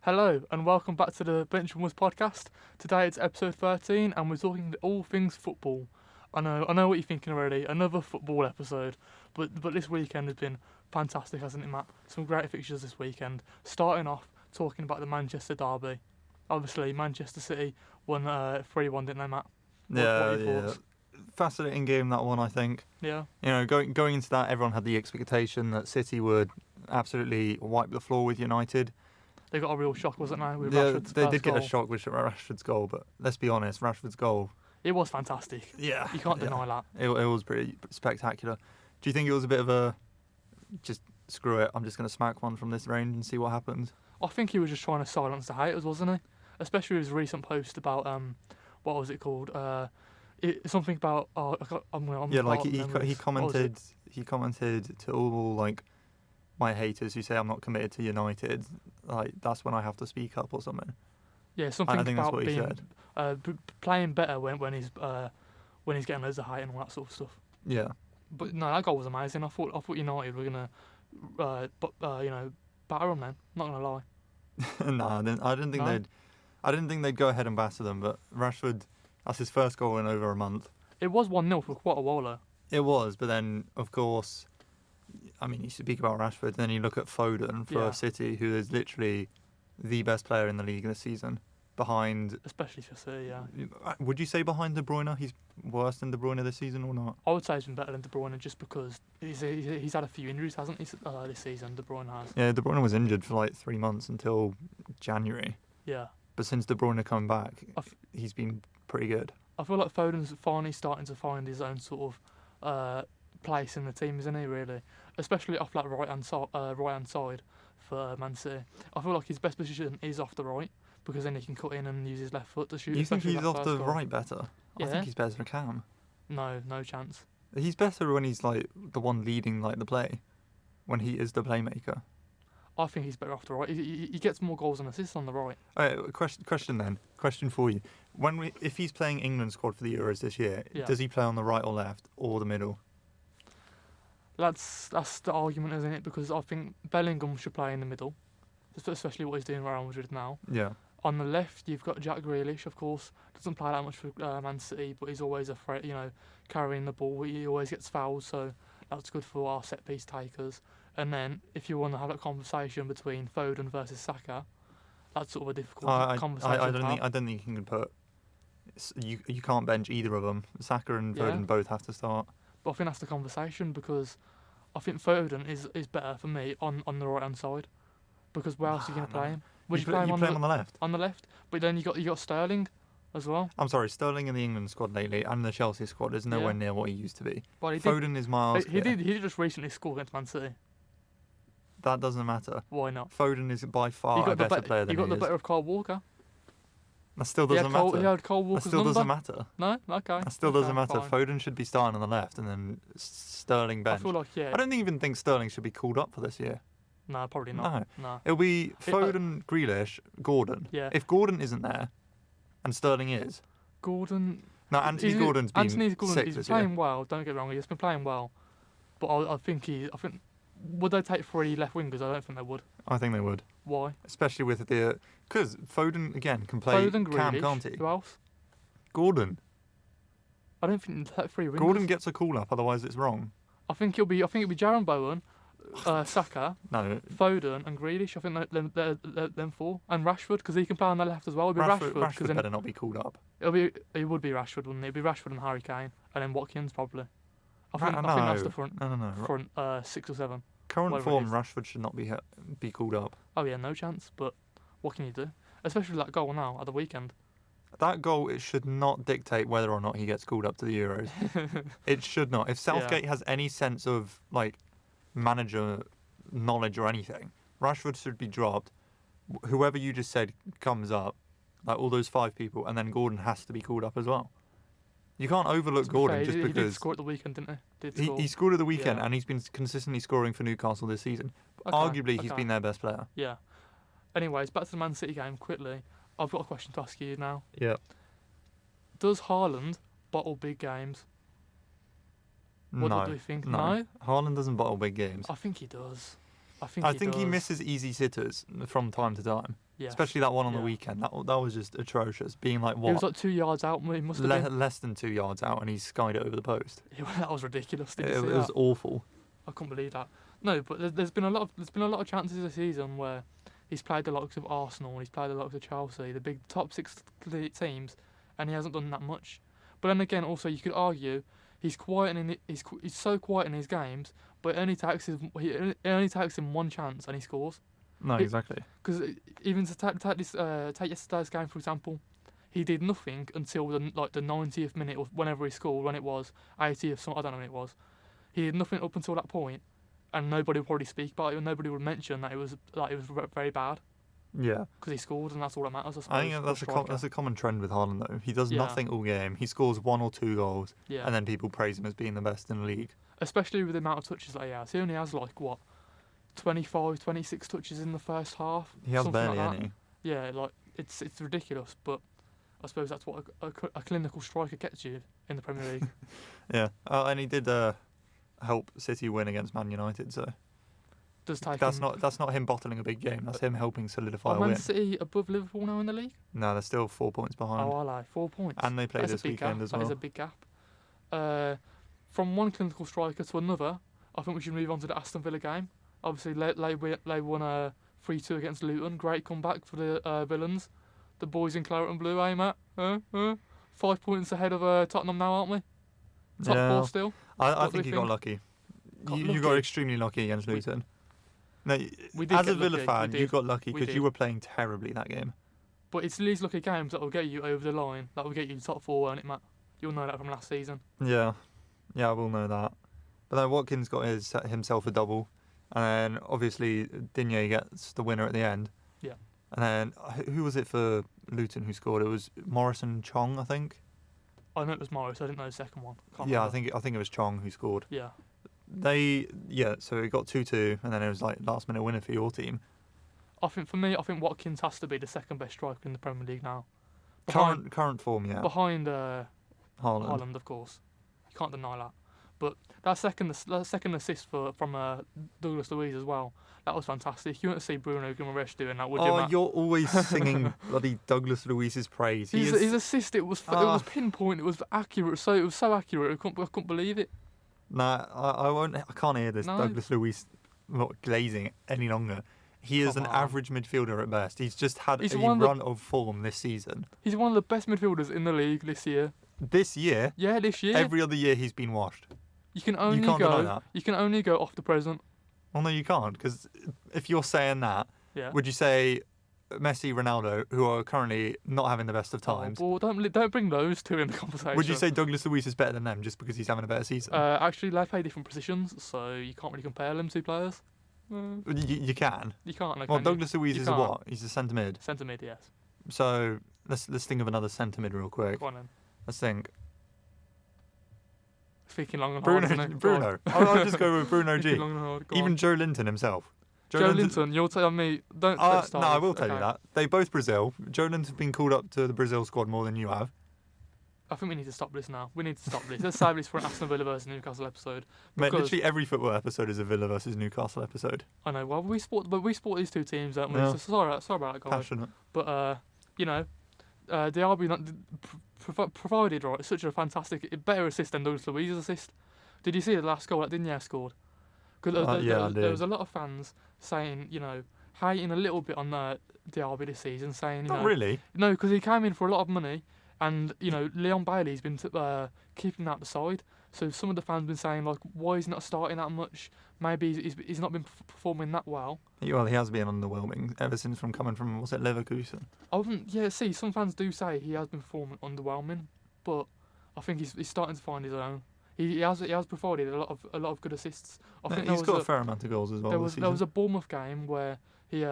Hello and welcome back to the Benchwarmers podcast. Today it's episode 13 and we're talking all things football. I know what you're thinking already, another football episode, but this weekend has been fantastic, hasn't it, Matt? Some great fixtures this weekend. Starting off talking about the Manchester derby. Obviously Manchester City won 3-1, didn't they, Matt? What are your thoughts? Fascinating game, that one, I think. Yeah. You know, going into that, everyone had the expectation that City would absolutely wipe the floor with United. They got a real shock, wasn't they? With Yeah, Rashford's they first did get goal. a shock with Rashford's goal, but let's be honest, Rashford's goal, It was fantastic. yeah, You can't deny that. It was pretty spectacular. Do you think it was a bit of a, just screw it, I'm just going to smack one from this range and see what happens? I think he was just trying to silence the haters, wasn't he? Especially his recent post about what was it called? Something about he commented to all like my haters who say I'm not committed to United, like that's when I have to speak up or something. Yeah, something I think that's about what he being playing better when he's getting loads of hate and all that sort of stuff. Yeah. But no, that goal was amazing. I thought United were gonna batter them then. Not gonna lie. No, I didn't think they'd go ahead and batter them, but Rashford, that's his first goal in over a month. It was 1-0 for quite a while though. It was, but then of course, I mean, you speak about Rashford, then you look at Foden for City, who is literally the best player in the league this season. Behind, especially for City, yeah. Would you say behind De Bruyne, he's worse than De Bruyne this season or not? I would say he's been better than De Bruyne just because he's had a few injuries, hasn't he, this season? De Bruyne has. Yeah, De Bruyne was injured for like 3 months until January. Yeah. But since De Bruyne come back, he's been pretty good. I feel like Foden's finally starting to find his own sort of place in the team, isn't he? Really, especially off that right hand side for Man City. I feel like his best position is off the right because then he can cut in and use his left foot to shoot. You think he's off the right better? Yeah. I think he's better than Cam. No chance. He's better when he's like the one leading like the play, when he is the playmaker. I think he's better off the right. He gets more goals and assists on the right. Question for you: if he's playing England squad for the Euros this year, does he play on the right or left or the middle? That's the argument, isn't it? Because I think Bellingham should play in the middle, especially what he's doing at Real Madrid now. Yeah. On the left, you've got Jack Grealish, of course. Doesn't play that much for Man City, but he's always a threat, carrying the ball. He always gets fouled, so that's good for our set-piece takers. And then, if you want to have a conversation between Foden versus Saka, that's sort of a difficult conversation I don't think you can put... You can't bench either of them. Saka and Foden both have to start. But I think that's the conversation because I think Foden is better for me on the right-hand side. Because where else are you going to play him? Would you play him on the left? On the left, but then you got Sterling as well. I'm sorry, Sterling in the England squad lately and the Chelsea squad is nowhere near what he used to be. But Foden is miles. He did just recently score against Man City. That doesn't matter. Why not? Foden is by far a better player than he is. He got the better of Kyle Walker. That still doesn't matter. He had Kyle Walker's that still number. Doesn't matter. No? Okay. That still doesn't matter. Fine. Foden should be starting on the left and then Sterling bench. I feel like, I don't even think Sterling should be called up for this year. No, probably not. No. It'll be Foden, Grealish, Gordon. Yeah. If Gordon isn't there and Sterling is. Gordon... No, Anthony Gordon's been sick He's playing well, don't get me wrong. He's been playing well. But I think would they take 3 left wingers? I don't think they would. I think they would. Why? Especially with the... Because Foden, again, can play Cam, can't he? Who else? Gordon. I don't think they'll take 3 wingers. Gordon gets a call-up, otherwise it's wrong. I think it'll be Jaron Bowen, Saka, Foden and Grealish. I think they're them 4. And Rashford, because he can play on the left as well. It'll be Rashford better not be called up. It would be Rashford, wouldn't it? It'd be Rashford and Harry Kane. And then Watkins, probably. I think that's the front. No. Front 6 or 7. Current form, Rashford should not be called up. Oh yeah, no chance. But what can you do? Especially with that goal now at the weekend. That goal, it should not dictate whether or not he gets called up to the Euros. It should not. If Southgate has any sense of like manager knowledge or anything, Rashford should be dropped. Whoever you just said comes up, like all those 5 people, and then Gordon has to be called up as well. You can't overlook Gordon just because... He did score at the weekend, didn't he? He scored at the weekend, and he's been consistently scoring for Newcastle this season. Arguably, he's been their best player. Yeah. Anyways, back to the Man City game quickly. I've got a question to ask you now. Yeah. Does Haaland bottle big games? What do you think? No? Haaland doesn't bottle big games. I think he does. I think he does. misses easy sitters from time to time. Yes. Especially that one on the Yeah. weekend. That was just atrocious. Being like, He what? was like 2 yards out. He must have been. Less than 2 yards out, and he skied it over the post. That was ridiculous. Did you It see was that? awful. I couldn't believe that. No, but there's been a lot of chances this season where he's played the likes of Arsenal, he's played the likes of Chelsea, the big top 6 teams, and he hasn't done that much. But then again, also you could argue he's so quiet in his games, but it only takes him one chance and he scores. No, exactly. Because even to take yesterday's game for example, he did nothing until the 90th minute or whenever he scored. When it was 80th, I don't know when it was. He did nothing up until that point, and nobody would probably speak about it, and nobody would mention that it was very bad. Yeah. Because he scored, and that's all that matters. I think that's a common trend with Haaland though. He does nothing all game. He scores 1 or 2 goals, and then people praise him as being the best in the league. Especially with the amount of touches that he has. He only has 25, 26 touches in the first half. He has barely like any. Yeah, it's ridiculous, but I suppose that's what a clinical striker gets you in the Premier League. Yeah, and he did help City win against Man United. So that's not him bottling a big game. That's him helping solidify a win. Man City above Liverpool now in the league? No, they're still 4 points behind. Oh, I lie. 4 points. And they play this weekend as well. That is a big gap. From one clinical striker to another, I think we should move on to the Aston Villa game. Obviously, they won 3-2 against Luton. Great comeback for the Villains. The boys in claret and blue, Matt? 5 points ahead of Tottenham now, aren't we? Top 4 still. I think you got lucky. You got extremely lucky against Luton. No, we did as a Villa lucky. fan, you got lucky because you were playing terribly that game. But it's these lucky games that will get you over the line. That will get you top 4, won't it, Matt? You'll know that from last season. Yeah, I will know that. But then Watkins got himself a double, and then obviously Digne gets the winner at the end. Yeah. And then who was it for Luton who scored? It was Morrison Chong, I think. I know it was Morris. I didn't know the second one. I think it was Chong who scored. Yeah. So it got 2-2, and then it was like last minute winner for your team. I think Watkins has to be the second best striker in the Premier League now. Current form, yeah. Behind Haaland, of course. You can't deny that. But that second assist from Douglas Luiz as well. That was fantastic. You want to see Bruno Guimaraes doing that, would you, Matt? You're always singing bloody Douglas Luiz's praise. His assist, it was pinpoint. It was accurate. It was so accurate. I couldn't believe it. Nah, I won't. I can't hear this Douglas Luiz not glazing any longer. He is an average midfielder at best. He's just had a run of form this season. He's one of the best midfielders in the league this year. This year? Yeah, this year. Every other year he's been washed. You can only go off the present. Well, no, you can't, because if you're saying that, would you say Messi, Ronaldo, who are currently not having the best of times? Well, don't bring those two in the conversation. Would you say Douglas Luiz is better than them just because he's having a better season? Actually, they play different positions, so you can't really compare them, two players. You can. You can't. Well, Douglas Luiz is what? He's a centre mid. Centre mid, yes. So let's think of another centre mid real quick. Go on then. Let's think. Speaking long and hard. Bruno. I'll just go with Bruno G. Even Joe Linton himself. Joe Linton, you're telling me don't start. No, I will tell you that. They both Brazil. Joe Linton's been called up to the Brazil squad more than you have. I think we need to stop this now. We need to stop this. Let's save this for an Aston Villa versus Newcastle episode. Mate, literally every football episode is a Villa versus Newcastle episode. I know. Well, we support these two teams, don't we? Yeah. So sorry about that, guys. Passionate. But Diaby provided such a fantastic, better assist than Douglas Luiz's assist. Did you see the last goal that Digne scored? Because there was a lot of fans saying, hating a little bit on Diaby this season, saying, Not really. No, because he came in for a lot of money, and Leon Bailey's been keeping him out the side. So some of the fans have been saying, like, why is he not starting that much? Maybe he's not been performing that well. Well, he has been underwhelming ever since coming from, was it Leverkusen? Some fans do say he has been performing underwhelming, but I think he's starting to find his own. He has provided a lot of good assists. He's got a fair amount of goals as well. There was a Bournemouth game where he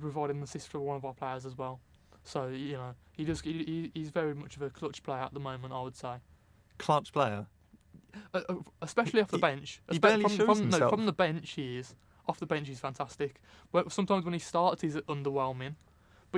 provided an assist for one of our players as well. So he's very much of a clutch player at the moment, I would say. Clutch player. Especially off the bench. He barely shows himself. No, from the bench he is. Off the bench he's fantastic. But sometimes when he starts he's underwhelming.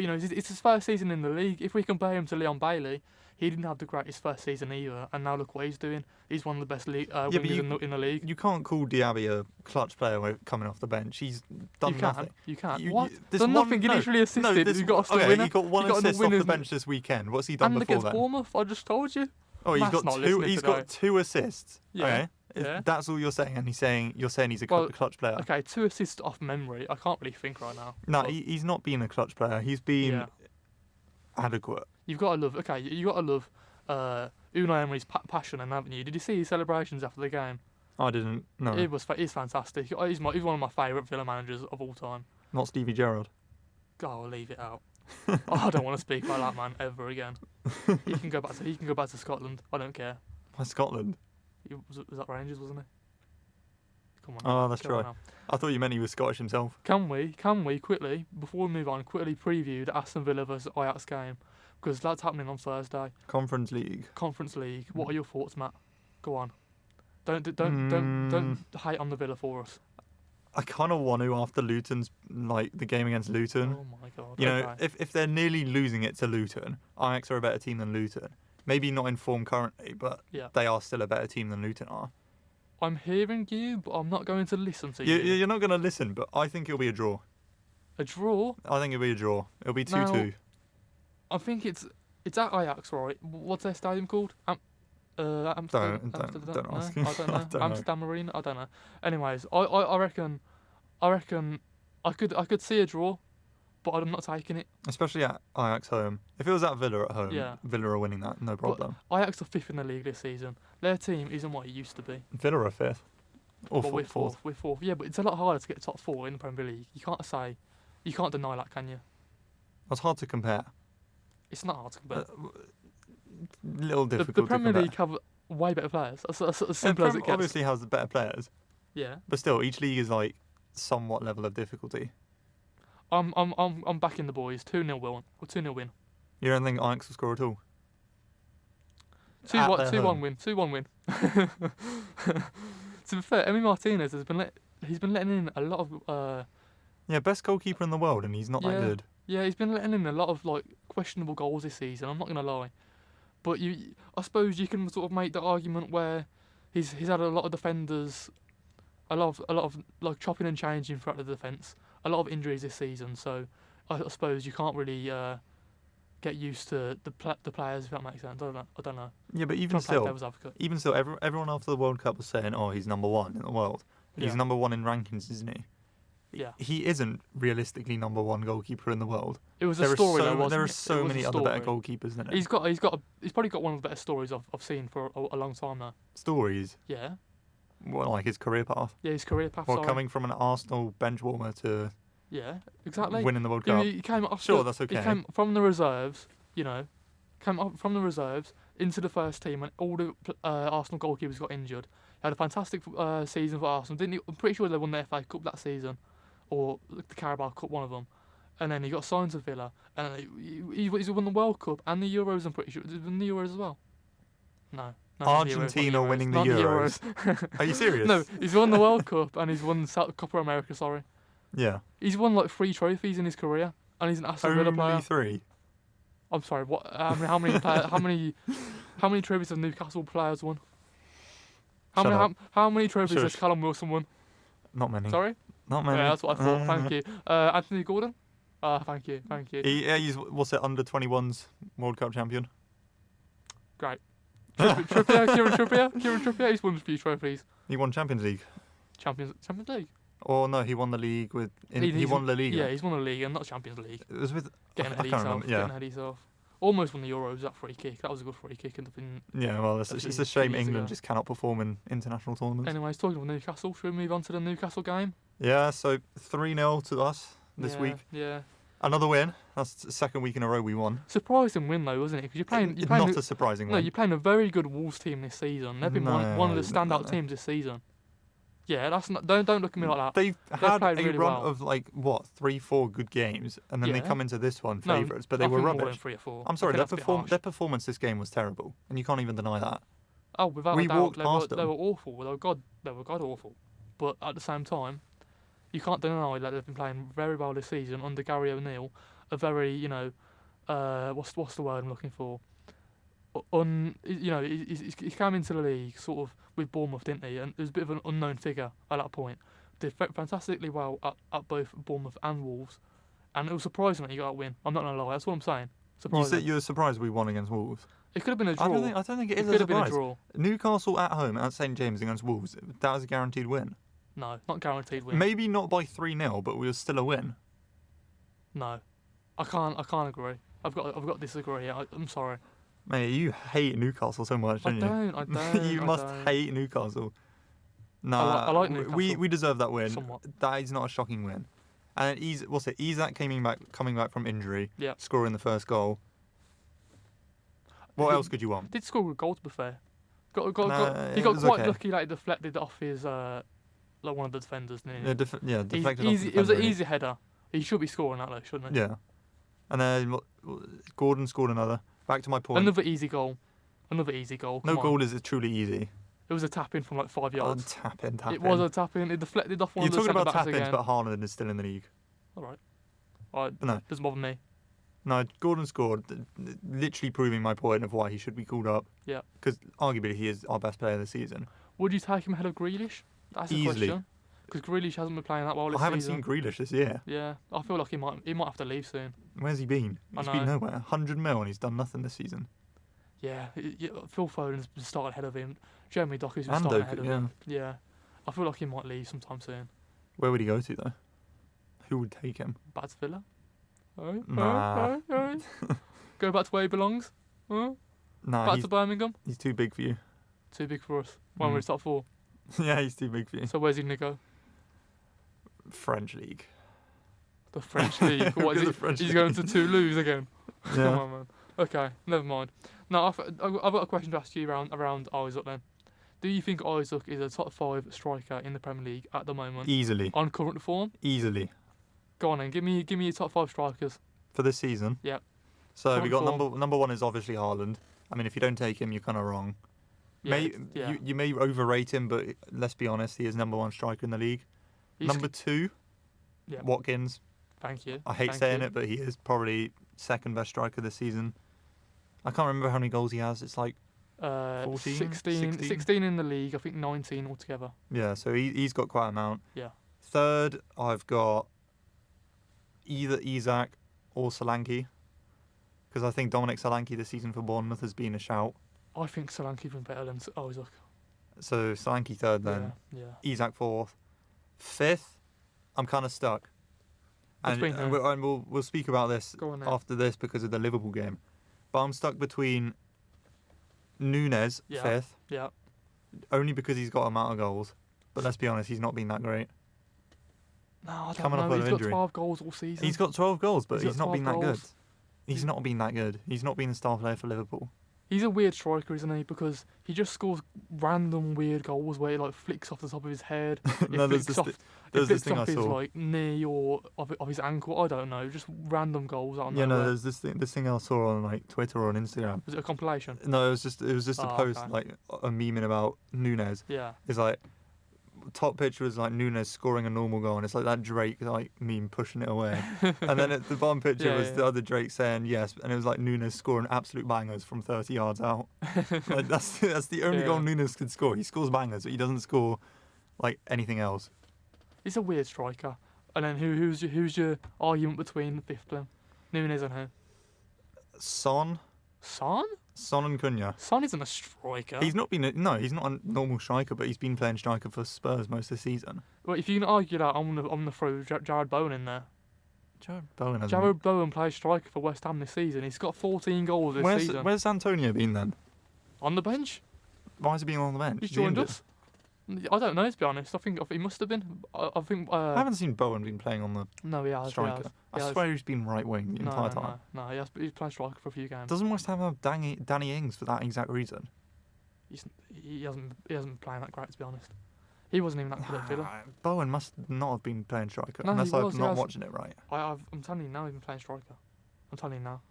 But it's his first season in the league. If we compare him to Leon Bailey, he didn't have the greatest first season either, and now look what he's doing. He's one of the best wingers in the league. You can't call Diaby a clutch player when coming off the bench. He's done nothing. You can't. What? Done nothing. He literally assisted. He got a winner. He got one assist off the bench this weekend. What's he done and before against Bournemouth, I just told you. Oh, he's got 2 assists. Yeah. Okay. Yeah. That's all you're saying, and you're saying he's a clutch player. Okay, 2 assists off memory. I can't really think right now. No, he's not been a clutch player. He's been adequate. You've got to love. Okay, you got to love Unai Emery's passion, and haven't you? Did you see his celebrations after the game? I didn't. No. He's fantastic. He's one of my favourite Villa managers of all time. Not Stevie Gerrard. Oh, I'll leave it out. I don't want to speak about that man ever again. He can go back to Scotland. I don't care. Why Scotland? Was that Rangers, wasn't he? Come on. Oh, that's right. I thought you meant he was Scottish himself. Can we quickly, before we move on, preview the Aston Villa versus Ajax game? Because that's happening on Thursday. Conference League. What are your thoughts, Matt? Go on. Don't hate on the Villa for us. I kind of want to after Luton's the game against Luton. Oh my god. You know, if they're nearly losing it to Luton, Ajax are a better team than Luton. Maybe not in form currently, but they are still a better team than Luton are. I'm hearing you, but I'm not going to listen to you. You're not going to listen, but I think it'll be a draw. A draw? I think it'll be a draw. It'll be 2-2. I think it's at Ajax, right? What's their stadium called? Amsterdam. Don't ask. No, I don't know. I don't Amsterdam Arena. I don't know. Anyways, I reckon I could see a draw, but I'm not taking it. Especially at Ajax home. If it was at Villa at home, Villa are winning that, no problem. But Ajax are 5th in the league this season. Their team isn't what it used to be. Villa are 5th. Or but we're fourth. Yeah, but it's a lot harder to get top 4 in the Premier League. You can't deny that, can you? It's hard to compare. It's not hard to compare. Little difficult The Premier to League have way better players. That's as simple as it gets. Obviously has better players. Yeah. But still, each league is somewhat level of difficulty. I'm backing the boys. 2-0 win. 2-0 win. You don't think Ajax will score at all? 2-1 win. 2-1 win. To be fair, Emi Martinez he's been letting in a lot of best goalkeeper in the world, and he's not that good. Yeah, he's been letting in a lot of questionable goals this season. I'm not gonna lie, but I suppose you can sort of make the argument where he's had a lot of defenders, a lot of chopping and changing throughout the defence, a lot of injuries this season. So I suppose you can't really get used to the players, if that makes sense. I don't know. Yeah, but even still, everyone after the World Cup was saying, "Oh, he's number 1 in the world." He's number 1 in rankings, isn't he? Yeah. He isn't realistically number 1 goalkeeper in the world. It was a story, though, wasn't it? There are so many other better goalkeepers than him. He's probably got one of the better stories I've seen for a long time now. Stories? Yeah. Well, his career path. Yeah, his career path. Well, coming from an Arsenal bench warmer to exactly winning the World Cup. He came off. Sure, that's okay. He came from the reserves. Came up from the reserves into the first team when all the Arsenal goalkeepers got injured. He had a fantastic season for Arsenal. Didn't he? I'm pretty sure they won the FA Cup that season, or the Carabao Cup, one of them. And then he got signed to Villa, and he's won the World Cup and the Euros. I'm pretty sure he's won the Euros as well. No. Argentina winning the Euros. Are you serious? No, he's won the World Cup and he's won Copa America. Sorry. Yeah. He's won 3 trophies in his career, and he's an Aston Villa player. Only 3. I'm sorry. What? How many trophies have Newcastle players won? How many trophies has Callum Wilson won? Not many. Sorry? Not many. Yeah, that's what I thought. Thank you. Anthony Gordon? Thank you. He's under 21s World Cup champion. Great. Kieran Trippier, he's won a few trophies. He won Champions League. Champions League? Or no, he won the league with... he won La Liga. Yeah, he's won the league and not Champions League. It was with... Getting ahead of himself. Almost won the Euros, that free kick. That was a good free kick. Yeah, well, it's a shame England just cannot perform in international tournaments. Anyways, talking of Newcastle, should we move on to the Newcastle game? Yeah, so 3-0 to us this week. Yeah. Another win. That's the second week in a row we won. Surprising win though, wasn't it? Because you're playing not a surprising win. No, you're playing a very good Wolves team this season. They've been one of the standout teams this season. Yeah, that's not. Don't look at me like that. They've had a really run of 3-4 good games, and then they come into this one favourites, but they were rubbish. More than 3 or 4. I'm sorry, their performance this game was terrible, and you can't even deny that. Oh, without a doubt, walked past them. They were awful. They were god awful. But at the same time, you can't deny that they've been playing very well this season under Gary O'Neill, a very, what's the word I'm looking for? He came into the league sort of with Bournemouth, didn't he? And he was a bit of an unknown figure at that point. Did fantastically well at both Bournemouth and Wolves, and it was surprising that he got a win. I'm not gonna lie, that's what I'm saying. You said you were surprised we won against Wolves. It could have been a draw. I don't think it is could a have been a surprise. draw. Newcastle at home at St James against Wolves, that was a guaranteed win. No, not guaranteed win. Maybe not by 3-0, but we were still a win. No, I can't agree. I've got to disagree. I'm sorry. Mate, you hate Newcastle so much, don't you? I don't. You must hate Newcastle. No, I like Newcastle. We deserve that win. Somewhat. That is not a shocking win. And Isak coming back from injury, scoring the first goal. What else could you want? Did score a goal, to be fair. He got quite lucky, like, deflected off his one of the defenders, didn't he? Deflected off the defender. It was an easy header. He should be scoring that, though, shouldn't he? Yeah. And then Gordon scored another. Back to my point. Another easy goal. No goal is truly easy. It was a tap-in from like 5 yards. Tap in. It was a tap-in. It deflected off one of the centre backs again. You're talking about tap-ins, but Haaland is still in the league. All right. No. Doesn't bother me. No, Gordon scored, literally proving my point of why he should be called up. Yeah. Because arguably he is our best player of the season. Would you take him ahead of Grealish? That's a question. Because Grealish hasn't been playing that well this season. I haven't seen Grealish this year. Yeah, I feel like he might have to leave soon. Where's he been? He's been nowhere. 100 mil and he's done nothing this season. Yeah, Phil Foden's been starting ahead of him. Jeremy Doku's been starting ahead of him. Yeah. I feel like he might leave sometime soon. Where would he go to, though? Who would take him? Back to Villa? Nah. Go back to where he belongs? Nah, back to Birmingham? He's too big for you. Too big for us. When we're in top 4? Yeah, he's too big for you. So where's he going to go? French league. The French league? What is it? He's going to Toulouse again? Yeah. Come on, man. Okay, never mind. Now, I've got a question to ask you around Isaac then. Do you think Isaac is a top 5 striker in the Premier League at the moment? Easily. On current form? Easily. Go on then, give me your top 5 strikers. For this season? Yeah. So current we got form. number 1 is obviously Haaland. I mean, if you don't take him, you're kind of wrong. Yeah, You may overrate him, but let's be honest, he is number 1 striker in the league. Number 2, Watkins. Thank you. I hate saying it, but he is probably second best striker this season. I can't remember how many goals he has. It's like 14? 16 in the league. I think 19 altogether. Yeah, so he's got quite an amount. Yeah. Third, I've got either Isak or Solanke, because I think Dominic Solanke this season for Bournemouth has been a shout. I think Solanke's been better than Isaac. So Solanke third then. Yeah. Isak fourth. Fifth, I'm kind of stuck. And we'll speak about this after this because of the Liverpool game. But I'm stuck between Núñez, fifth. Yeah. Only because he's got amount of goals. But let's be honest, he's not been that great. No, I don't Coming know. Up with He's injury. got 12 goals all season. He's got 12 goals, but he's not been that good. goals. He's not been that good. He's not been a star player for Liverpool. He's a weird striker, isn't he? Because he just scores random weird goals where he like flicks off the top of his head. There's this thing I his saw. like knee or of his ankle. I don't know. Just random goals out of nowhere. No, there's this thing I saw on like Twitter or on Instagram. Was it a compilation? No, it was just a post like a memeing about Núñez. Yeah. It's like top picture was like Núñez scoring a normal goal, and it's like that Drake like meme pushing it away. And then the bottom picture was the other Drake saying yes, and it was like Núñez scoring absolute bangers from 30 yards out. Like that's the only goal Núñez could score. He scores bangers, but he doesn't score like anything else. He's a weird striker. And then who's your argument between the fifth then? Núñez and who? Son and Cunha. Son isn't a striker. He's not a normal striker, but he's been playing striker for Spurs most of the season. Well, if you can argue that, I'm gonna throw Jared Bowen in there. Jared Bowen plays striker for West Ham this season. He's got 14 goals this season. Where's Antonio been then? On the bench. Why has he been on the bench? He's joined us. I don't know, to be honest. I think he must have been. I think. I haven't seen Bowen been playing on the striker. I swear he's been right wing the entire time. No, he's played striker for a few games. Doesn't West Ham have Danny Ings for that exact reason? He hasn't been playing that great, to be honest. He wasn't even that good at Villa. Bowen must not have been playing striker, no, unless I'm not watching it right. I'm telling you now, he's been playing striker. I'm telling you now.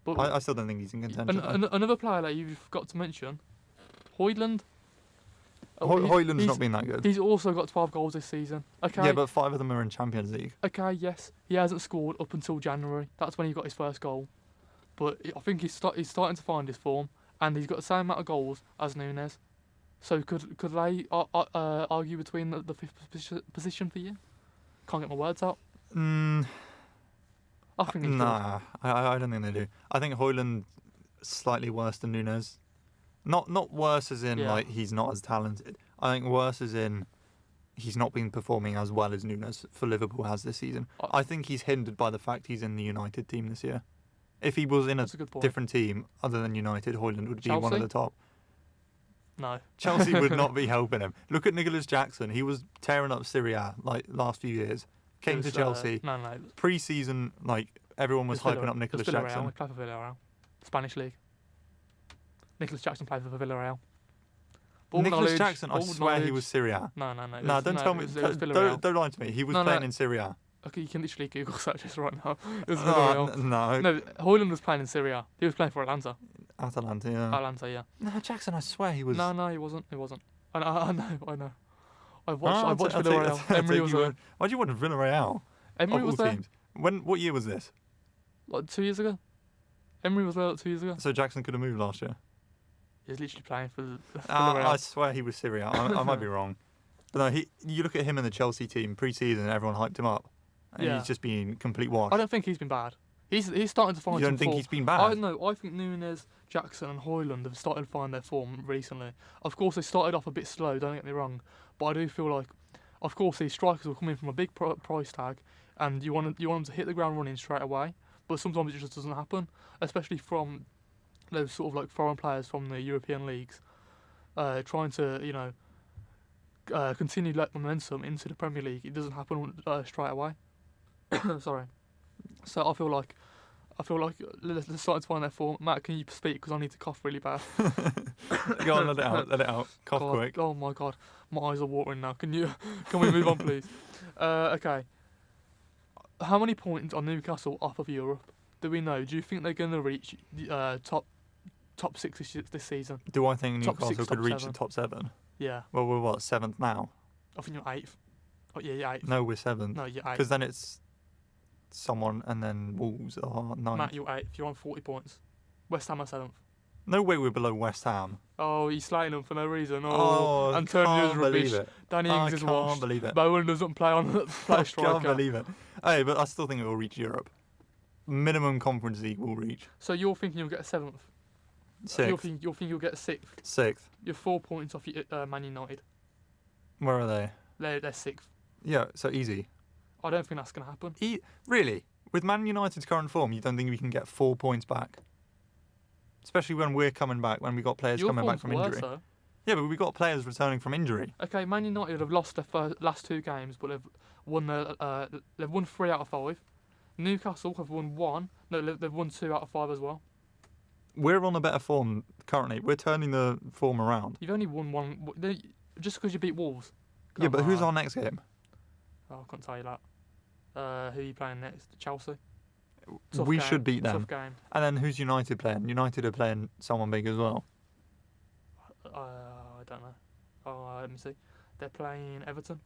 But I still don't think he's in contention. Another player that you've got to mention, Højlund. Højlund's not been that good. He's also got 12 goals this season. Okay. Yeah, but 5 of them are in Champions League. Okay, yes. He hasn't scored up until January. That's when he got his first goal. But I think he's starting to find his form, and he's got the same amount of goals as Núñez. So could they argue between the fifth position for you? Can't get my words out. I think he Nah, I don't think they do. I think Højlund slightly worse than Núñez. Not worse as in like he's not as talented. I think worse as in he's not been performing as well as Núñez for Liverpool has this season. I think he's hindered by the fact he's in the United team this year. If he was in a different team other than United, Højlund would be one of the top. No. Chelsea would not be helping him. Look at Nicholas Jackson. He was tearing up Serie A like last few years. Came to Chelsea. No. Pre-season, like everyone was hyping up Nicholas Jackson. He played for Villarreal. Spanish league. Nicholas Jackson played for Villarreal. Nicholas Jackson, I swear he was Serie A. No. Don't tell me. Don't lie to me. He was playing in Serie A. Okay, you can literally Google search this right now. It was Villarreal. No, Højlund was playing in Serie A. He was playing for Atalanta. Atalanta, yeah. Atalanta, yeah. No, Jackson, I swear he was. No, he wasn't. I know. I watched Villarreal. Emery was there. Why'd you watch Villarreal? Emery was there. Teams? What year was this? Like 2 years ago. Emery was there like 2 years ago. So Jackson could have moved last year. He was literally playing for Villarreal. I swear he was Serie A. I might be wrong. But no, you look at him in the Chelsea team pre-season and everyone hyped him up. And he's just been complete wash. I don't think he's been bad. He's starting to find. You don't think he's been bad? I think Núñez, Jackson, and Højlund have started to find their form recently. Of course, they started off a bit slow. Don't get me wrong, but I do feel like, of course, these strikers will come in from a big price tag, and you want them to hit the ground running straight away. But sometimes it just doesn't happen, especially from those sort of like foreign players from the European leagues, trying to continue that momentum into the Premier League. It doesn't happen straight away. Sorry. So I feel like they're starting to find their form. Matt, can you speak? Because I need to cough really bad. Go on, let it out. Cough quick. Oh my God, my eyes are watering now. Can we move on, please? Okay. How many points are Newcastle off of Europe? Do we know? Do you think they're going to reach top 6 this season? Do I think Newcastle could reach 7? the top 7? Yeah. Well, we're what, 7th now? I think you're 8th. Oh yeah, you're 8th. No, we're 7th. No, you're 8th. Because then it's someone and then Wolves are 9th. Matt, you're 8th. You're on 40 points. West Ham are 7th. No way we're below West Ham. Oh, he's slating them for no reason. Oh, Antonio's rubbish. Danny Ings is washed. I can't believe it. Bowen doesn't play striker. I can't believe it. Hey, but I still think it will reach Europe. Minimum Conference League will reach. So you're thinking you'll get a 7th? 6th. You're thinking you'll get a 6th? 6th. You're 4 points off Man United. Where are they? They're 6th. Yeah, so easy. I don't think that's going to happen. Really? With Man United's current form, you don't think we can get 4 points back? Especially when we're coming back, when we got players coming back from injury. Though. Yeah, but we got players returning from injury. Okay, Man United have lost their last 2 games, but they've won 3 out of 5. Newcastle have won 1. No, they've won 2 out of 5 as well. We're on a better form currently. We're turning the form around. You've only won 1 just because you beat Wolves. Yeah, but who's our next game? Oh, I can't tell you that. Who are you playing next? Chelsea. We should beat them. Tough game. And then who's United playing? United are playing someone big as well. I don't know. Let me see. They're playing Everton.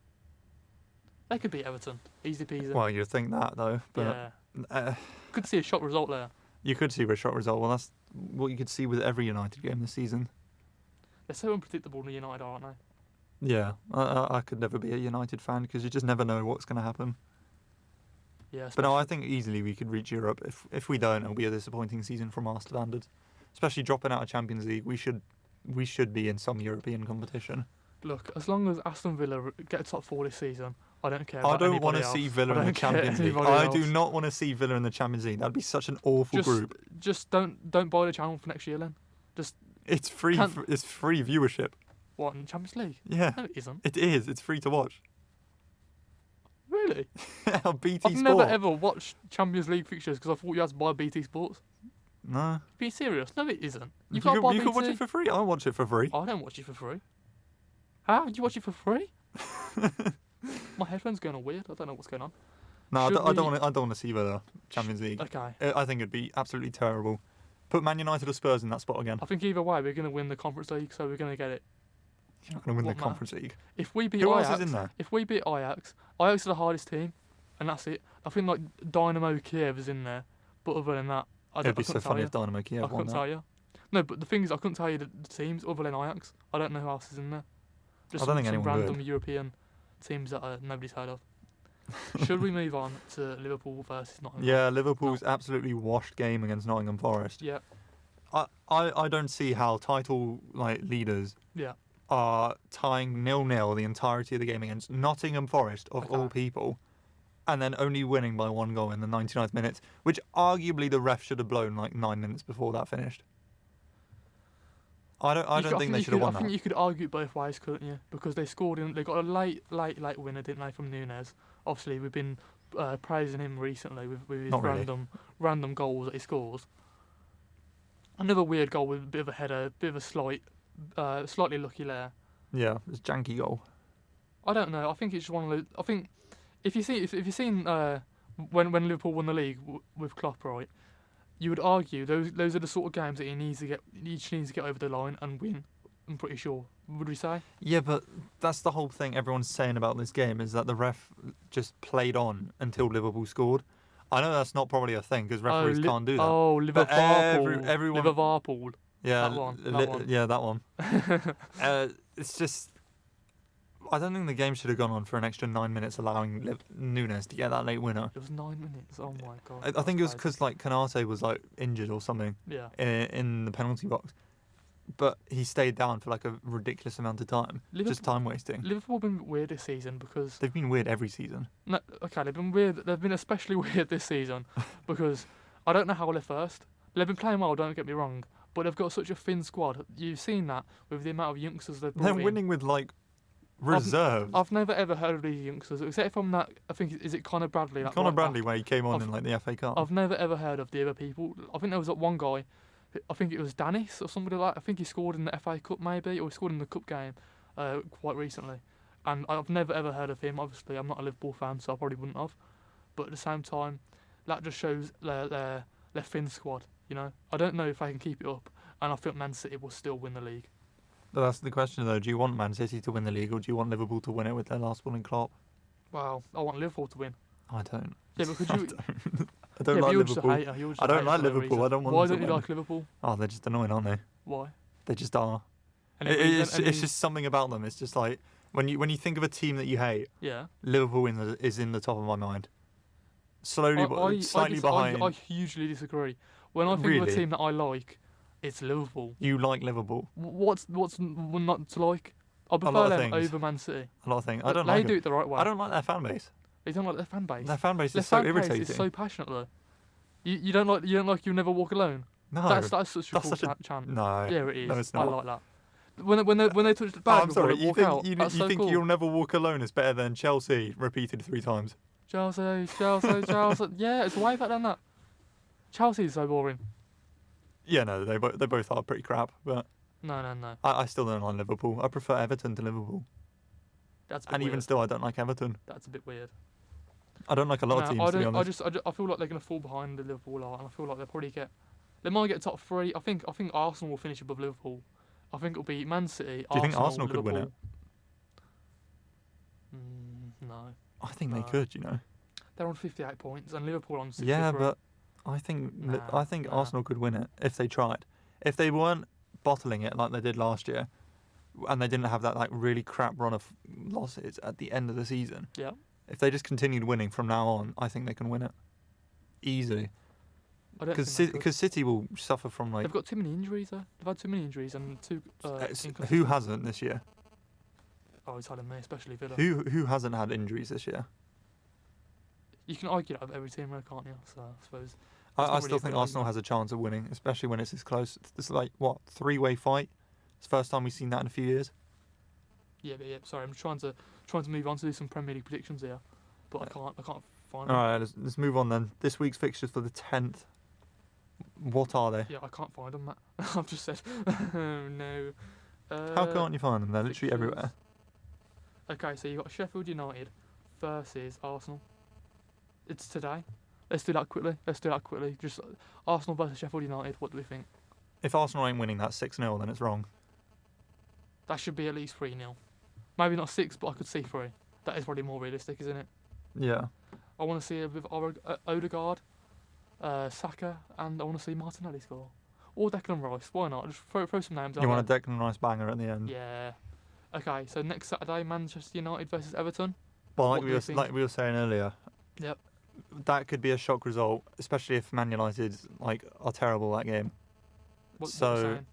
They could beat Everton. Easy peasy. Well, you'd think that though. But, yeah. Could see a shot result there. You could see a shot result. Well, that's what you could see with every United game this season. They're so unpredictable, the United, aren't they? Yeah, I could never be a United fan because you just never know what's going to happen. Yeah, but no, I think easily we could reach Europe. If we don't, it'll be a disappointing season from our standards. Especially dropping out of Champions League, we should be in some European competition. Look, as long as Aston Villa get top 4 this season, I don't care. I don't want to see Villa in the Champions League. I do not want to see Villa in the Champions League. That'd be such an awful group. Just don't buy the channel for next year, then. It's free. It's free viewership. What, in the Champions League? Yeah. No, it isn't. It is. It's free to watch. Really? BT I've Sport. never ever watched Champions League fixtures because I thought you had to buy BT Sports. No. Be serious? No, it isn't. You can watch it for free. I watch it for free. I don't watch it for free. How? You watch it for free? My headphones going all weird. I don't know what's going on. No, I don't want to see Villa Champions League. Okay. I think it'd be absolutely terrible. Put Man United or Spurs in that spot again. I think either way we're going to win the Conference League, so we're going to get it. You're not going to win What the matter? Conference League. If we beat Who Ajax, else is in there? if we beat Ajax are the hardest team, and that's it. I think like Dynamo Kiev is in there, but other than that, It'd be so couldn't tell funny you. if Dynamo I Kiev won couldn't that. tell you. No, but the thing is, I couldn't tell you the teams other than Ajax. I don't know who else is in there. Just I don't think some anyone random would. European teams that nobody's heard of. Should we move on to Liverpool versus Nottingham? Yeah, Liverpool's absolutely washed game against Nottingham Forest. Yeah. I don't see how title leaders Yeah. are tying 0-0 the entirety of the game against Nottingham Forest of all Okay. people, and then only winning by 1 goal in the 99th minute, which arguably the ref should have blown like 9 minutes before that finished. I don't think they should have won I think that. you could argue it both ways, couldn't you? Because they scored they got a late winner, didn't they, from Nunes? Obviously, we've been praising him recently with his Not really. random goals that he scores. Another weird goal with a bit of a header, bit of a slightly lucky there. Yeah, it's a janky goal. I don't know. I think it's just one of those. I think if you've seen when Liverpool won the league with Klopp, right, you would argue those are the sort of games that he needs to get over the line and win. I'm pretty sure. Would we say? Yeah, but that's the whole thing everyone's saying about this game is that the ref just played on until Liverpool scored. I know that's not probably a thing because referees can't do that. Oh, But Liverpool. everyone- Liverpool. Yeah, that one. Yeah, that one. It's just, I don't think the game should have gone on for an extra 9 minutes, allowing Nunes to get that late winner. It was 9 minutes. Oh my god. I think it was because Canate was injured or something Yeah. in the penalty box, but he stayed down for a ridiculous amount of time, just time wasting. Liverpool have been weird this season because They've been weird every season. no, okay, they've been weird. They've been especially weird this season because I don't know how they're first. They've been playing well. Don't get me wrong, but they've got such a thin squad. You've seen that with the amount of youngsters they've brought They're in. winning with reserves. I've never ever heard of these youngsters except from that. I think is it Conor Bradley? That Conor right Bradley, back? where he came on in the FA Cup. I've never ever heard of the other people. I think there was that one guy. I think it was Danis or somebody like. I think he scored in the FA Cup maybe, or he scored in the cup game quite recently. And I've never ever heard of him. Obviously, I'm not a Liverpool fan, so I probably wouldn't have. But at the same time, that just shows their thin squad. You know, I don't know if they can keep it up, and I think Man City will still win the league. But that's the question, though. Do you want Man City to win the league, or do you want Liverpool to win it with their last one in Klopp? Well, I want Liverpool to win. I don't. Yeah, because you. I don't yeah, like but you're just a Liverpool. hater. You're just I a don't hater like for no Liverpool. reason. I don't want Why them to don't you win. like Liverpool? Oh, they're just annoying, aren't they? Why? They just are. Any reason? It's just something about them. It's just when you think of a team that you hate, Yeah. Liverpool is in the top of my mind. Slightly behind. I hugely disagree. When I think of Really? a team that I like, it's Liverpool. You like Liverpool? What's not to like? I prefer lot of them things. over Man City. A lot of things. I But don't they like do them. it the right way. I don't like their fan base. They don't like their fan base. Their fan base Their is so fan irritating. base is so passionate though. You don't like You'll Never Walk Alone. No, That's such a that's cool such a- chant. no. Yeah, it is. No, it's I not. like that. When they touch the bag I'm before sorry. they You walk think out, that's so cool. You'll Never Walk Alone is better than Chelsea repeated 3 times? Chelsea. Yeah, it's way better than that. Chelsea is so boring. Yeah, no, they both are pretty crap. But No. I still don't like Liverpool. I prefer Everton to Liverpool. That's a bit And weird. even still, I don't like Everton. That's a bit weird. I don't like a lot of teams, to be honest. I feel like they're going to fall behind the Liverpool lot, and I feel like they might get top 3. I think Arsenal will finish above Liverpool. I think it'll be Man City. Do you think Arsenal could win Liverpool. No, I think they No. could, you know. they're on 58 points, and Liverpool on 63. Yeah, but I think Nah. Arsenal could win it if they tried. If they weren't bottling it like they did last year, and they didn't have that really crap run of losses at the end of the season. Yeah. If they just continued winning from now on, I think they can win it. Easy. I don't think they could. Because City will suffer from They've got too many injuries though. They've had too many injuries and too. who inconsistent. hasn't this year? Oh, it's had me, especially Villa. Who hasn't had injuries this year? You can argue that with every team, though, can't you? So I suppose. I not still really a think good Arsenal argument. has a chance of winning, especially when it's this close. It's what, 3-way fight? It's the first time we've seen that in a few years. Yeah. Sorry, I'm trying to move on to do some Premier League predictions here, but I can't find All them. right, let's move on then. This week's fixtures for the 10th. What are they? Yeah, I can't find them, Matt. I've just said oh, no. How can't you find them? They're literally fixtures. everywhere. Okay, so you've got Sheffield United versus Arsenal. It's today. Let's do that quickly. Just Arsenal versus Sheffield United. What do we think? If Arsenal ain't winning that 6-0, then it's wrong. That should be at least 3-0. Maybe not 6, but I could see 3. That is probably more realistic, isn't it? Yeah. I want to see it with Odegaard, Saka, and I want to see Martinelli score. Or Declan Rice. Why not? Just throw some names out. You want a Declan Rice banger at the end? Yeah. Okay, so next Saturday, Manchester United versus Everton. Well, like we were saying earlier. Yep. That could be a shock result, especially if Man United are terrible that game. What you saying?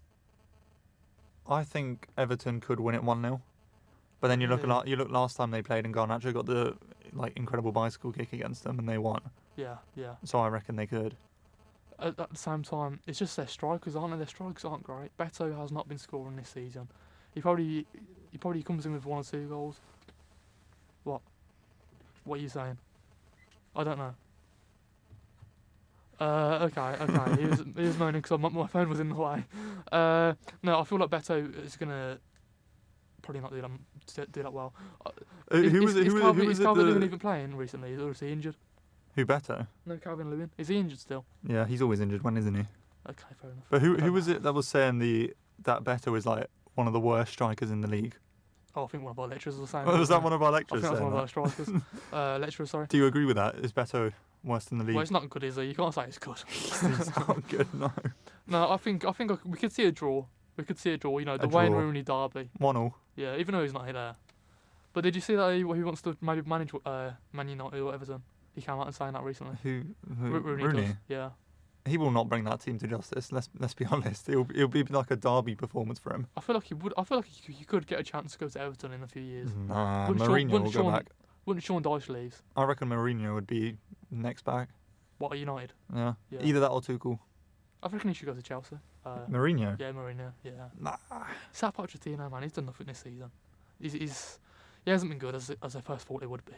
I think Everton could win it 1-0. But then you look last time they played and Garnacho got the incredible bicycle kick against them and they won. Yeah. So I reckon they could. At the same time, it's just their strikers, aren't they? Their strikers aren't great. Beto has not been scoring this season. He probably comes in with 1 or 2 goals. What are you saying? I don't know. Okay. He was moaning because my phone was in the way. No, I feel like Beto is gonna probably not do that well. Is Calvin Lewin even playing recently, or is he injured? Who, Beto? No, Calvin Lewin. Is he injured still? Yeah, he's always injured. When isn't he? Okay, fair enough. But who was it that was saying that Beto is one of the worst strikers in the league? Oh, I think one of our lecturers was saying. Was that one of our lecturers? I think that was one of our strikers. Lecturers, sorry. Do you agree with that? Is Beto worse than the league? Well, it's not good, is he? You can't say it's good. It's not good, no. No, I think we could see a draw. We could see a draw. You know, the Wayne Rooney derby. 1-1. Yeah, even though he's not there. But did you see that he wants to maybe manage Man United or Everton? He came out and saying that recently. Who Rooney? Does, yeah. He will not bring that team to justice. Let's be honest. It'll be like a derby performance for him. I feel like he would. I feel like he could get a chance to go to Everton in a few years. Nah, Mourinho will go back. Wouldn't Sean Dyche leave? I reckon Mourinho would be next back. What, at United? Yeah. Either that or Tuchel. I reckon he should go to Chelsea. Mourinho? Yeah, Mourinho. Yeah. Nah. Sat Pochettino, man, he's done nothing this season. He hasn't been good as I first thought he would be.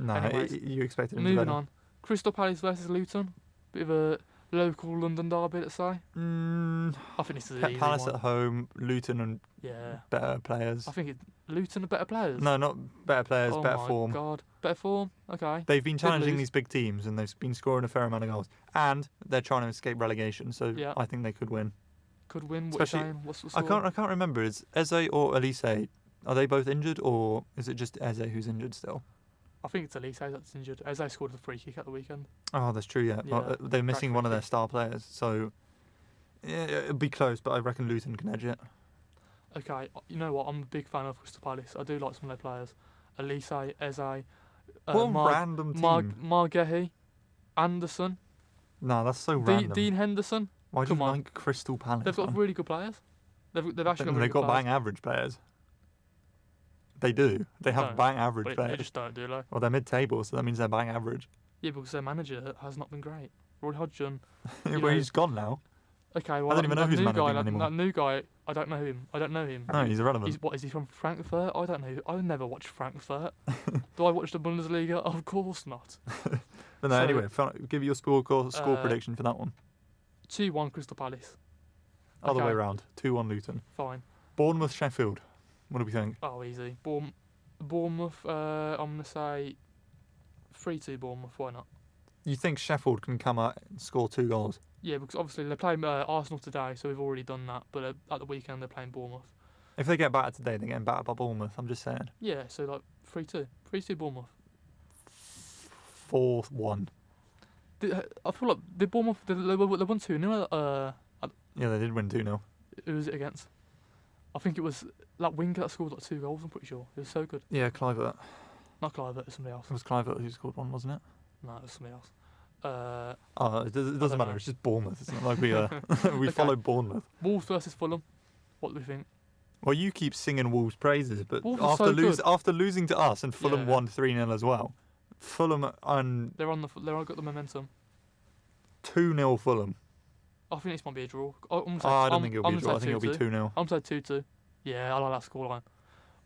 No, you expected him to moving on. Crystal Palace versus Luton. Bit of a local London derby, let's say. I think this is an easy Palace one. at home, Luton and better players. I think Luton are better players. No, not better players, better form. Oh my God, better form. Okay. They've been challenging these big teams and they've been scoring a fair amount of goals, and they're trying to escape relegation. So I think they could win. Could win. Especially, what's the I can't remember. Is Eze or Elise? Are they both injured, or is it just Eze who's injured still? I think it's Elise that's injured. Eze scored the free kick at the weekend. Oh, that's true. Yeah, well, they're missing one of their star players, so it'll be close. But I reckon Luton can edge it. Okay, you know what? I'm a big fan of Crystal Palace. I do like some of their players. Elise, Eze, random team. Margehi, Anderson. No, that's so random. Dean Henderson. Why do you like Crystal Palace? They've got really good players. They've actually they've got bang average players. They do. They have bang average players. They just don't, do they? Well, they're mid-table, so that means they're bang average. Yeah, because their manager has not been great. Roy Hodgson. Well, he's gone now. Okay, well, I don't even know who's managing him anymore. That new guy, I don't know him. No, he's irrelevant. Is he from Frankfurt? I don't know. I never watched Frankfurt. Do I watch the Bundesliga? Of course not. But no, anyway, give your score prediction for that one. 2-1 Crystal Palace. Other way round. 2-1 Luton. Fine. Bournemouth, Sheffield. What do we think? Oh, easy. Bournemouth, I'm going to say 3-2 Bournemouth. Why not? You think Sheffield can come out and score 2 goals? Yeah, because obviously they're playing Arsenal today, so we've already done that. But at the weekend they're playing Bournemouth. If they get battered today, they're getting battered by Bournemouth. I'm just saying. Yeah, so like 3-2. 3-2 Bournemouth. 4-1. I feel like the Bournemouth, they won 2-0. Yeah, they did win 2-0. Who was it against? I think it was that winger that scored like 2 goals, I'm pretty sure. It was so good. Yeah, Clivert. Not Clivert, it was somebody else. It was Clivert who scored one, wasn't it? No, it was somebody else. It doesn't matter. It's just Bournemouth. It's not like we follow Bournemouth. Wolves versus Fulham. What do we think? Well, you keep singing Wolves' praises, but Wolves after losing to us and Fulham won 3-0 as well, Fulham and they've got the momentum. 2-0 Fulham. I think this might be a draw. I don't think it'll be a draw. I think it'll be 2-0. I'm saying 2-2. Yeah, I like that scoreline.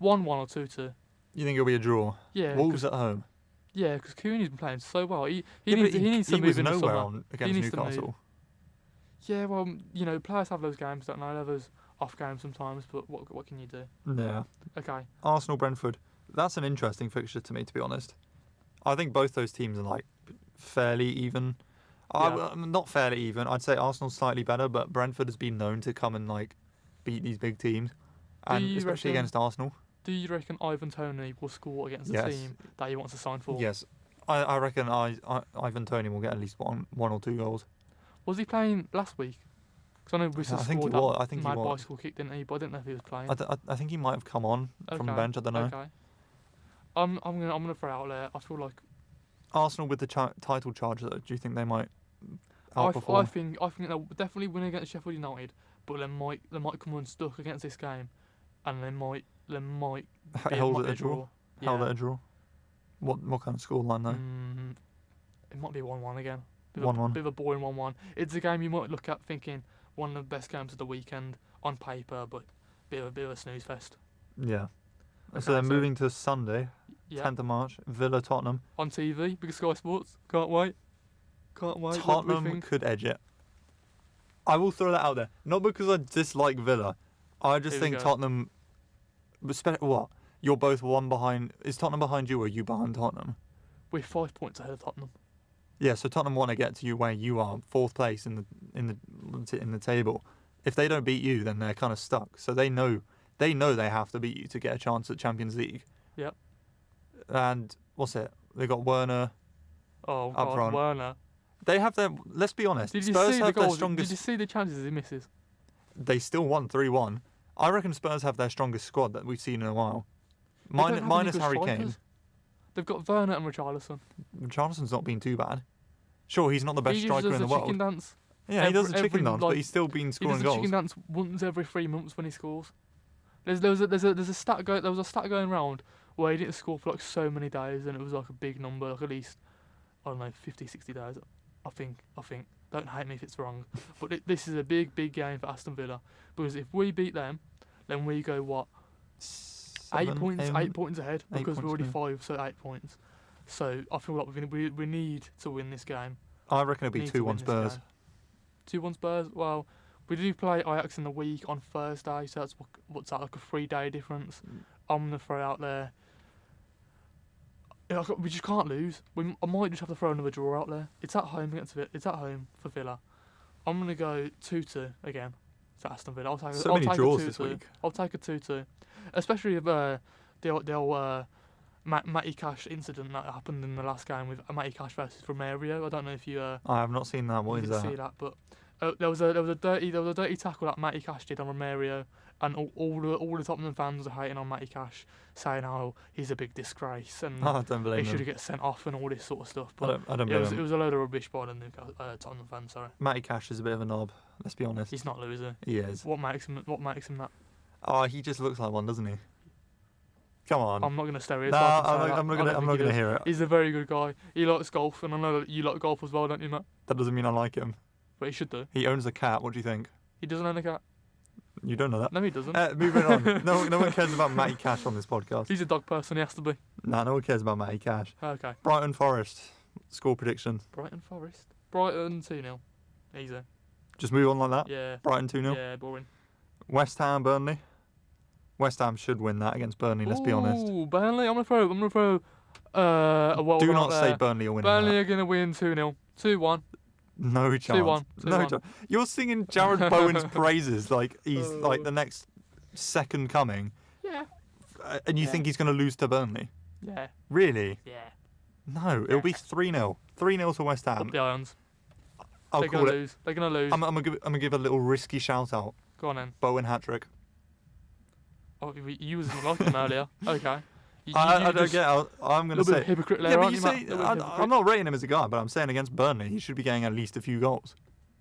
1-1 or 2-2. You think it'll be a draw? Yeah. Wolves at home. Yeah, because Cooney's been playing so well. He needs to move in the summer. Against Newcastle. Yeah, well, you know, players have those games, don't they? They have those off games sometimes, but what can you do? Yeah. Okay. Arsenal, Brentford. That's an interesting fixture to me, to be honest. I think both those teams are like fairly even. Yeah. Not fairly even. I'd say Arsenal's slightly better, but Brentford has been known to come and like beat these big teams. and you especially reckon- against Arsenal. Do you reckon Ivan Toney will score against the Yes. team that he wants to sign for? Yes, I reckon Ivan Toney will get at least one or two goals. Was he playing last week? Because I know Wissel I think he scored that was. I think he mad was. bicycle kick, didn't he? But I didn't know if he was playing. I think he might have come on from the bench. I don't know. Okay. I'm gonna throw it out there. I feel like Arsenal with the title charge, though. Do you think they might I outperform? think they'll definitely win against Sheffield United, but they might come unstuck against this game, and they might be Held might it be a draw. Yeah. Held it a draw. What kind of scoreline though? It might be 1-1 again. 1-1. Bit of a boring 1-1. It's a game you might look at thinking one of the best games of the weekend on paper, but bit of a snooze fest. Yeah. Okay, So then so- moving to Sunday, Yeah. 10th of March, Villa Tottenham. On TV, because Sky Sports. Can't wait. What do we Tottenham think? could edge it. I will throw that out there. Not because I dislike Villa. I just Here we think go. Tottenham. What? You're both one behind. Is Tottenham behind you or are you behind Tottenham? We're 5 points ahead of Tottenham. Yeah, so Tottenham want to get to you where you are, fourth place in the table. If they don't beat you, then they're kind of stuck. So they know they have to beat you to get a chance at Champions League. Yep. And what's it? They got Werner. Oh, Up God, front. Werner. They have their. Let's be honest. Did you Spurs see the have their goals? strongest. Did you see the chances he misses? They still won 3-1. I reckon Spurs have their strongest squad that we've seen in a while. They don't have any Minus good Harry Kane. strikers. They've got Werner and Richarlison. Richarlison's not been too bad. Sure, he's not the best He striker does in a the world. chicken dance. Yeah, he does a every- chicken dance, but like, he's still been He scoring does a goals. chicken dance once every 3 months when he scores. There was a stat going round where he didn't score for like so many days, and it was like a big number, like at least I don't know 50, 60 days. I think. Don't hate me if it's wrong, but this is a big game for Aston Villa, because if we beat them, then we go what? 8 points ahead, because we're already 5, so 8 points. So I feel like we need to win this game. I reckon it'll be Need to 2-1 win this Spurs. game. 2-1 Spurs. Well, we do play Ajax in the week on Thursday, so that's what's that, like a 3-day difference. I'm gonna throw out there. We just can't lose. I might just have to throw another draw out there. It's at home against Villa. It's at home for Villa. I'm gonna go 2-2 again to Aston Villa. So many draws this week. I'll take a 2-2, especially if the old Matty Cash incident that happened in the last game with Matty Cash versus Romario. I don't know if you I have not seen that. What you is didn't that? see that, but there was a dirty tackle that Matty Cash did on Romario, and all the Tottenham fans are hating on Matty Cash, saying how he's a big disgrace and Oh, I don't he blame should him. get sent off and all this sort of stuff. I But don't yeah, blame it him. was a load of rubbish by the Newcastle Tottenham fans. Sorry, Matty Cash is a bit of a knob. Let's be honest. he's not a loser. He is. What makes him that? Oh, he just looks like one, doesn't he? Come on. I'm not gonna stereotype. No, and say I'm that. not I don't think gonna he does. hear it. He's a very good guy. He likes golf, and I know that you like golf as well, don't you, Matt? That doesn't mean I like him. But he should do. He owns a cat. What do you think? He doesn't own a cat. You don't know that. No, he doesn't. Moving on. No one cares about Matty Cash on this podcast. He's a dog person. He has to be. Nah, no one cares about Matty Cash. Okay. Brighton Forest. Score prediction. Brighton Forest. Brighton 2-0. Easy. Just move on like that. Yeah. Brighton 2-0. Yeah, boring. West Ham Burnley. West Ham should win that against Burnley. Let's be honest. Ooh, Burnley. I'm gonna throw a wild Do one not out say there. Burnley are winning Burnley that. are gonna win 2-0. 2-1. No chance. 2-1. No 2-1. chance. You're singing Jared Bowen's praises like he's like the next second coming, Yeah. and you Yeah. think he's going to lose to Burnley? Yeah. Really? Yeah. No, it'll be 3-0. 3-0 to West Ham. Up the irons. I'll They're call gonna it. lose. They're gonna lose. I'm gonna give a little risky shout out. Go on then. Bowen hat trick. Oh, you was like him earlier. Okay. I don't just- get out. I'm A going to little bit say. of hypocrite there, Yeah, but aren't you you, Matt? say Little bit of hypocrite. I'm not rating him as a guy, but I'm saying against Burnley, he should be getting at least a few goals.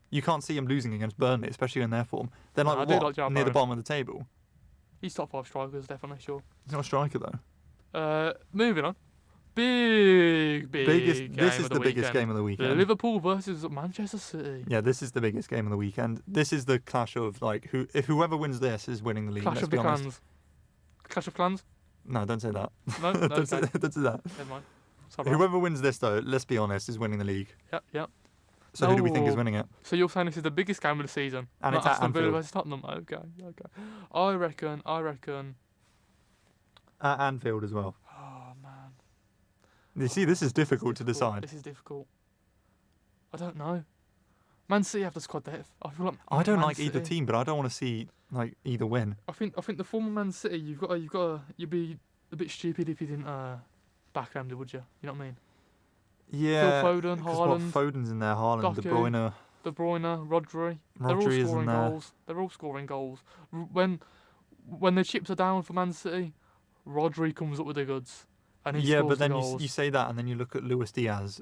You can't see him losing against Burnley, especially in their form. They're No, like I do what? like Jared Near the Bowen. bottom of the table. He's top 5 strikers, definitely, sure. He's not a striker though. Moving on. Big This game is of the biggest weekend. game of the weekend. Liverpool versus Manchester City. Yeah, this is the biggest game of the weekend. This is the clash of like whoever wins this is winning the league. Clash let's of be the honest. Clans. Clash of Clans? No, don't say that. No, no, don't, say, okay. don't say that. Never mind. Sorry. Whoever wins this though, let's be honest, is winning the league. Yep. So who do we think is No. winning it? So you're saying this is the biggest game of the season? And not it's at Aston Villa Anfield. versus Tottenham? Okay. I reckon. At Anfield as well. Oh man. You see, this is difficult to decide. This is difficult. I don't know. Man City have the squad depth. I feel like I don't Man like either City- team, but I don't want to see like either win. I think the former Man City, you'd be a bit stupid if you didn't back them, would you? You know what I mean? Yeah, Phil Foden, because Haaland, Foden's in there, Haaland, De Doku. Bruyne, De Bruyne, Rodri. They're all Rodri is in scoring there. goals. They're all scoring goals. When the chips are down for Man City, Rodri comes up with the goods, and he Yeah, scores but then the you goals. you say that, and then you look at Luis Diaz.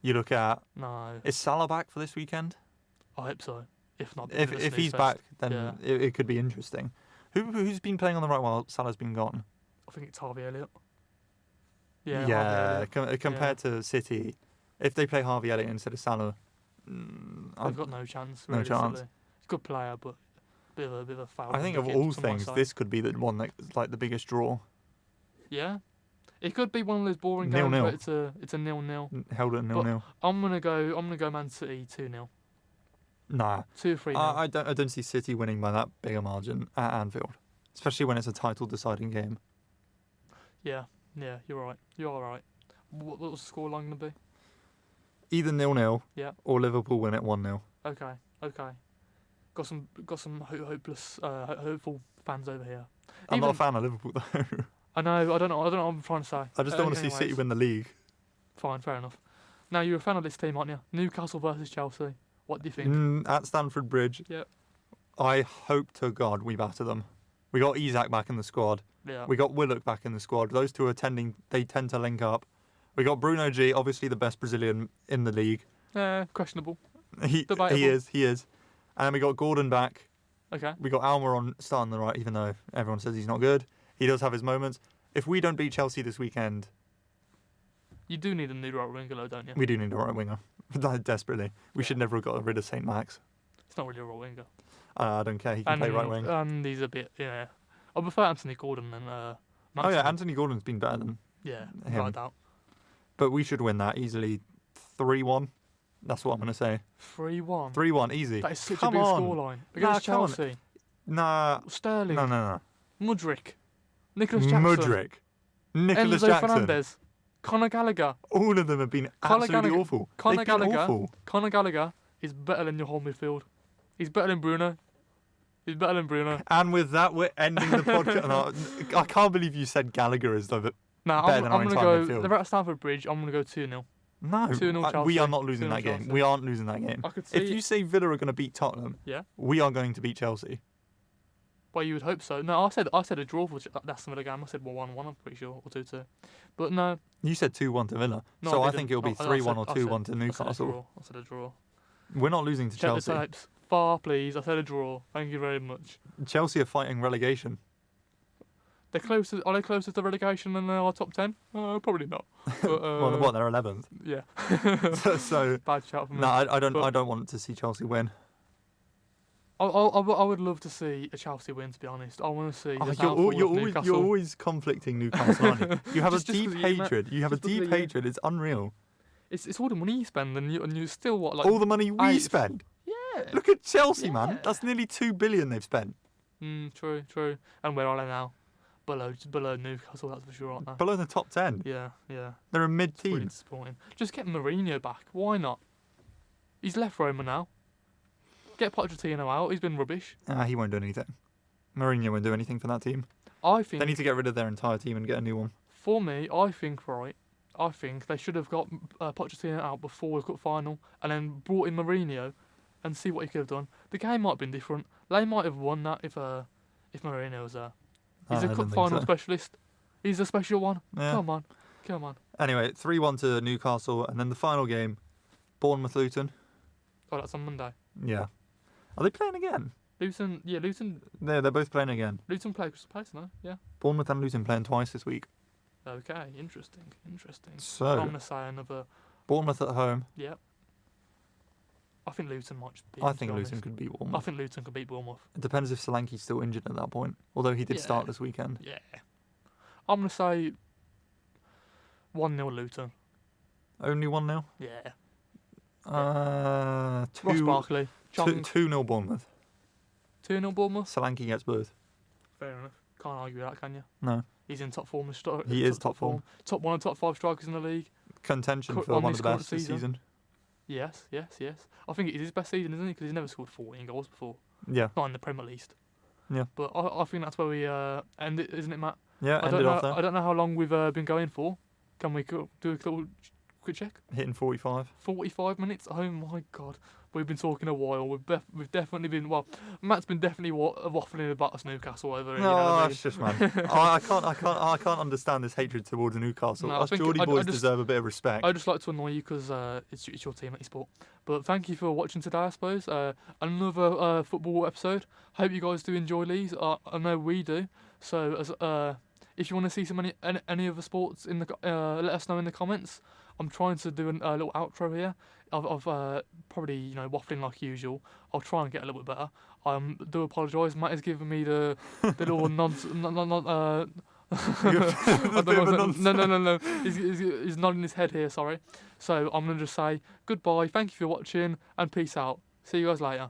You look at No, is Salah back for this weekend? I hope so. If not, If he's back, then Yeah. it could be interesting. Who's been playing on the right while Salah's been gone? I think it's Harvey Elliott. Yeah, Harvey Yeah, Elliott. compared to City, if they play Harvey Elliott instead of Salah, They've got no chance. no Realistically. chance. He's a good player, but bit of a foul. I think of all things, this could be the one that's like the biggest draw. Yeah, it could be one of those boring 0-0. games where it's a 0-0. Held at 0-0. I'm gonna go Man City 2-0. Nah, 2-3. I don't see City winning by that big a margin at Anfield, especially when it's a title deciding game. Yeah, you're right. You're all right. What was the scoreline gonna be? Either 0-0 Yeah. or Liverpool win it 1-0. Okay. Got some hopeless, hopeful fans over here. I'm not a fan of Liverpool though. I know. I don't know what I'm trying to say. I just don't want to see City Anyways, win the league. Fine, fair enough. Now you're a fan of this team, aren't you? Newcastle versus Chelsea. What do you think? At Stamford Bridge, Yep. I hope to God we batter them. We got Isak back in the squad. Yeah. We got Willock back in the squad. Those two are they tend to link up. We got Bruno G, obviously the best Brazilian in the league. Questionable. He Debatable. he is. And we got Gordon back. Okay. We got Almer on starting the right, even though everyone says he's not good. He does have his moments. If we don't beat Chelsea this weekend, You do need a new right winger, though, don't you? we do need a right winger. Desperately. We should never have got rid of St. Max. It's not really a right winger. I don't care. He can play right wing. And he's a bit, yeah. I prefer Anthony Gordon than Maximin. Oh yeah, Anthony Gordon's been better than Yeah, him. without a doubt. But we should win that easily 3-1. That's what I'm going to say. 3-1. 3-1, easy. That is such Come a big on. scoreline. Nah, Against come on. Chelsea. Nah. Sterling. No. Mudryk. Nicholas Jackson. Mudryk. Nicholas Enzo Jackson. Fernandez. Conor Gallagher. All of them have been Conor absolutely Gallagher- awful. Conor They've been Gallagher. awful. Conor Gallagher is better than your whole midfield. He's better than Bruno. And with that, we're ending the podcast. No, I can't believe you said Gallagher is the Nah, better than our I'm gonna entire go. midfield. They're at Stamford Bridge. I'm gonna go 2-0. No, 2-0 we Chelsea. are not losing 2-0 that game. Chelsea. We aren't losing that game. I could see. If you say Villa are going to beat Tottenham, Yeah. we are going to beat Chelsea. Well, you would hope so. No, I said a draw for that's another game. I said 1-1. I'm pretty sure, or 2-2. But no. You said 2-1 to Villa, No, so I didn't. think it'll be I 3-1 or said- 2-1 to I Newcastle. said a draw. We're not losing to Check Chelsea. the tapes. Far, please. I said a draw. Thank you very much. Chelsea are fighting relegation. Are they closer to relegation than our top 10? Probably not. But, Well, what? They're 11th. Yeah. so Bad shout from me. no, I don't. But- I don't want to see Chelsea win. I would love to see a Chelsea win, to be honest. I want to see. Oh, the downfall of Newcastle. you're always conflicting Newcastle, aren't you? You have Just a deep 'cause of you, hatred. You have a Just because deep of you. hatred. It's unreal. It's all the money you spend, and you still what like All the money we eight- spend. Yeah. Look at Chelsea, man. Yeah. That's nearly 2 billion they've spent. True. And where are they now? Below Newcastle, that's for sure, aren't they? Below the top 10. Yeah. They're a It's really mid-team. disappointing. Just get Mourinho back. Why not? He's left Roma now. Get Pochettino out. He's been rubbish. He won't do anything. Mourinho won't do anything for that team. I They think, need to get rid of their entire team and get a new one. for me, I think they should have got Pochettino out before the cup final and then brought in Mourinho and see what he could have done. The game might have been different. They might have won that if Mourinho was there. He's I a don't cup think final so. specialist. He's a special one. Yeah. Come on. Anyway, 3-1 to Newcastle, and then the final game, Bournemouth-Luton. Oh, that's on Monday. Yeah. Are they playing again? Luton They're both playing again. play Crystal Palace, no? Yeah. Bournemouth and Luton playing twice this week. Okay, interesting. I'm So, gonna say another. Bournemouth at home. Yep. I think Luton might just beat. I them, to think be Luton honest. could beat I Bournemouth. think Luton could beat Bournemouth. It depends if Solanke's still injured at that point. Although he did Yeah. start this weekend. Yeah. I'm gonna say 1-0 Luton. Only 1-0? Yeah. 2 Ross Barkley. 2-0 Bournemouth. 2-0 Bournemouth. Solanke gets both. Fair enough. Can't argue with that, can you? No. He's in top form. He is top form. Top 1 of top 5 strikers in the league. Contention Cut for on one of this the current best this season. Yes. I think it is his best season, isn't it? Because he's never scored 14 goals before. Yeah. Not in the Premier, at least. Yeah. But I think that's where we end it, isn't it, Matt? Yeah, ended off there. I don't know how long we've been going for. Can we do a little quick check? Hitting 45. 45 minutes? Oh my God. We've been talking a while. We've definitely been, well, Matt's been definitely waffling about us Newcastle over. No, it's just, man. I can't understand this hatred towards Newcastle. No, Us Geordie boys deserve a bit of respect. I just like to annoy you because it's your team that you support. But thank you for watching today, I suppose. Another football episode. Hope you guys do enjoy these. I know we do. So if you want to see any other sports, let us know in the comments. I'm trying to do a little outro here. I've probably waffling like usual. I'll try and get a little bit better. I do apologise. Matt is giving me the little nonsense. No. He's nodding his head here. Sorry. So I'm gonna just say goodbye. Thank you for watching and peace out. See you guys later.